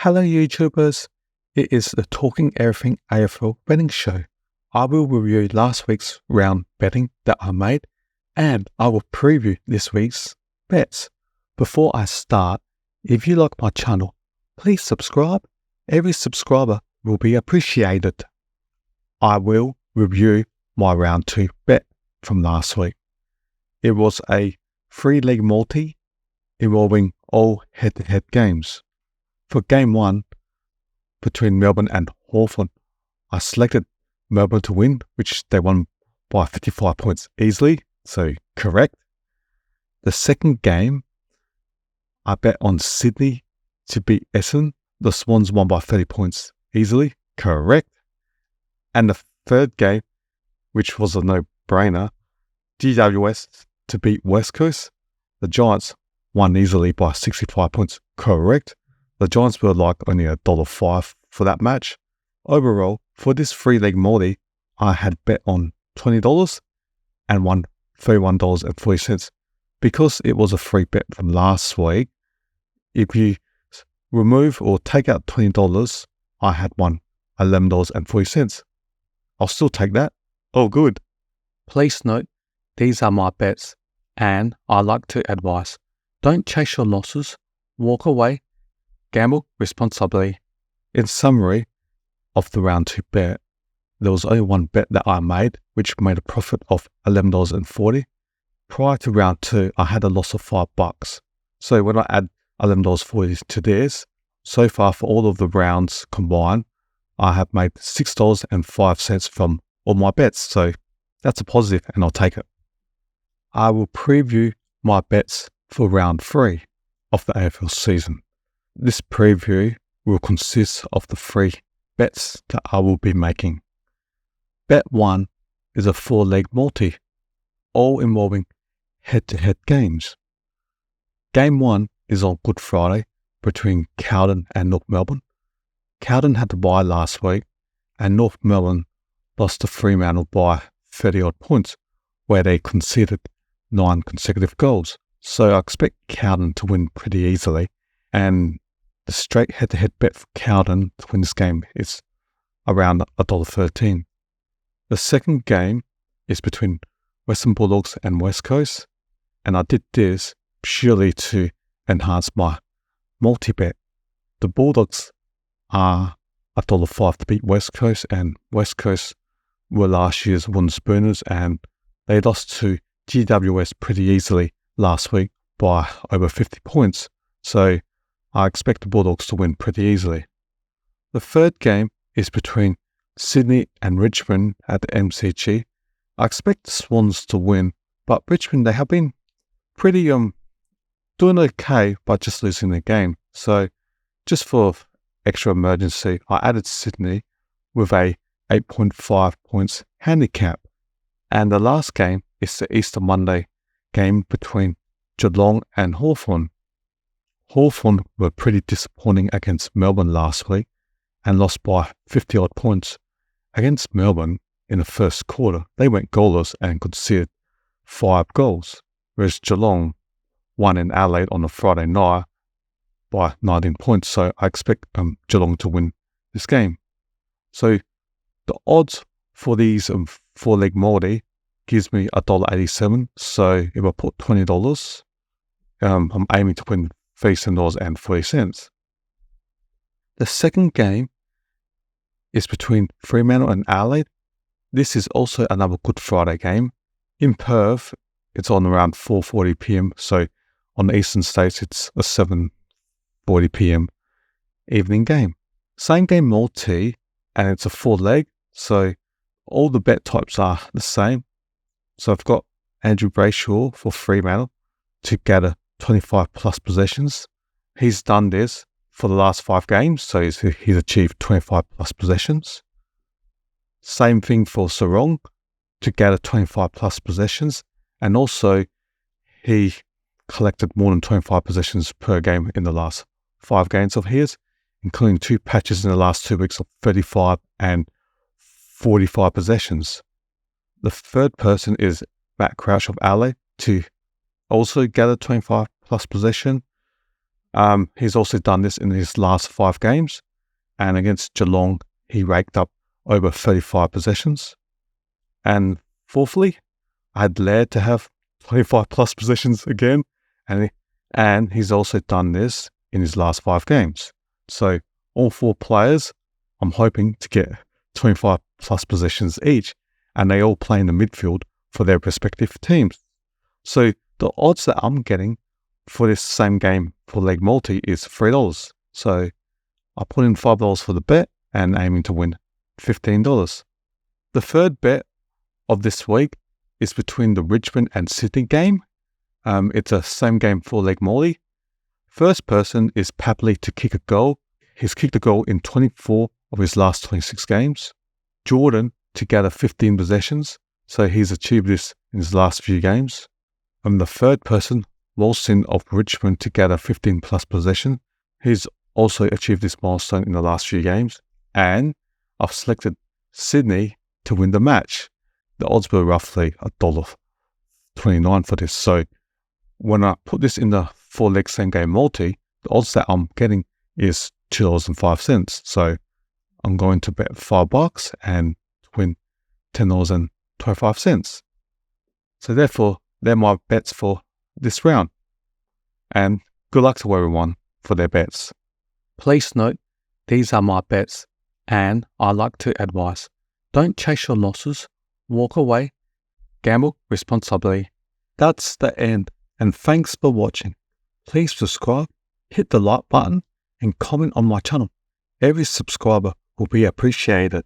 Hello YouTubers, it is the Talking Everything AFL betting show. I will review last week's round betting that I made and I will preview this week's bets. Before I start, if you like my channel, please subscribe. Every subscriber will be appreciated. I will review my round 2 bet from last week. It was a 3-leg multi involving all head-to-head games. For game 1, between Melbourne and Hawthorn, I selected Melbourne to win, which they won by 55 points easily, so correct. The second game, I bet on Sydney to beat Essendon. The Swans won by 30 points easily, correct. And the third game, which was a no-brainer, GWS to beat West Coast. The Giants won easily by 65 points, correct. The Giants were like only $1.05 for that match. Overall, for this 3-leg multi, I had bet on $20 and won $31.40. Because it was a free bet from last week, if you remove or take out $20, I had won $11.40. I'll still take that. Oh, good. Please note, these are my bets, and I like to advise, don't chase your losses, walk away, gamble responsibly. In summary of the round 2 bet, there was only one bet that I made, which made a profit of $11.40. Prior to round 2, I had a loss of $5. So when I add $11.40 to this, so far for all of the rounds combined, I have made $6.05 from all my bets. So that's a positive and I'll take it. I will preview my bets for round 3 of the AFL season. This preview will consist of the 3 bets that I will be making. Bet 1 is a 4-leg multi, all involving head-to-head games. Game 1 is on Good Friday between Carlton and North Melbourne. Carlton had to bye last week and North Melbourne lost to Fremantle by 30-odd points, where they conceded 9 consecutive goals. So I expect Carlton to win pretty easily, and the straight head-to-head bet for Carlton to win this game is around $1.13. The second game is between Western Bulldogs and West Coast, and I did this purely to enhance my multi-bet. The Bulldogs are $1.05 to beat West Coast, and West Coast were last year's wooden spooners, and they lost to GWS pretty easily last week by over 50 points. So I expect the Bulldogs to win pretty easily. The third game is between Sydney and Richmond at the MCG. I expect the Swans to win, but Richmond, they have been pretty doing okay by just losing the game. So just for extra emergency, I added Sydney with a 8.5 points handicap. And the last game is the Easter Monday game between Geelong and Hawthorn. Hawthorn were pretty disappointing against Melbourne last week and lost by 50-odd points. Against Melbourne in the first quarter, they went goalless and conceded 5 goals, whereas Geelong won in Adelaide on a Friday night by 19 points. So I expect Geelong to win this game. So the odds for these 4-leg multi gives me $1.87. So if I put $20, I'm aiming to win $37.40. The second game is between Fremantle and Adelaide. This is also another Good Friday game. In Perth, it's on around 4:40 p.m. So on the eastern states, it's a 7:40 p.m. evening game. Same game multi, and it's a 4-leg. So all the bet types are the same. So I've got Andrew Brayshaw for Fremantle to gather 25 plus possessions. He's done this for the last 5 games, so he's achieved 25 plus possessions. Same thing for Sarong to gather 25 plus possessions, and also he collected more than 25 possessions per game in the last 5 games of his, including 2 patches in the last 2 weeks of 35 and 45 possessions. The third person is Matt Crouch of Adelaide to also gather 25 plus possession. He's also done this in his last 5 games, and against Geelong, he raked up over 35 possessions. And fourthly, I had Laird to have 25 plus possessions again, and he's also done this in his last 5 games. So all 4 players, I'm hoping to get 25 plus possessions each, and they all play in the midfield for their respective teams. So the odds that I'm getting for this same game for leg multi is $3. So I put in $5 for the bet and aiming to win $15. The third bet of this week is between the Richmond and Sydney game. It's a same game 4-leg multi. First person is Papley to kick a goal. He's kicked a goal in 24 of his last 26 games. Jordan to gather 15 possessions, so he's achieved this in his last few games. The third person, Wilson of Richmond, to gather 15 plus possession. He's also achieved this milestone in the last few games. And I've selected Sydney to win the match. The odds were roughly $1.29 for this. So when I put this in the 4-leg same game multi, the odds that I'm getting is $2.05. So I'm going to bet $5 and win $10.25. So therefore, they're my bets for this round. And good luck to everyone for their bets. Please note, these are my bets, and I like to advise, don't chase your losses, walk away, gamble responsibly. That's the end, and thanks for watching. Please subscribe, hit the like button, and comment on my channel. Every subscriber will be appreciated.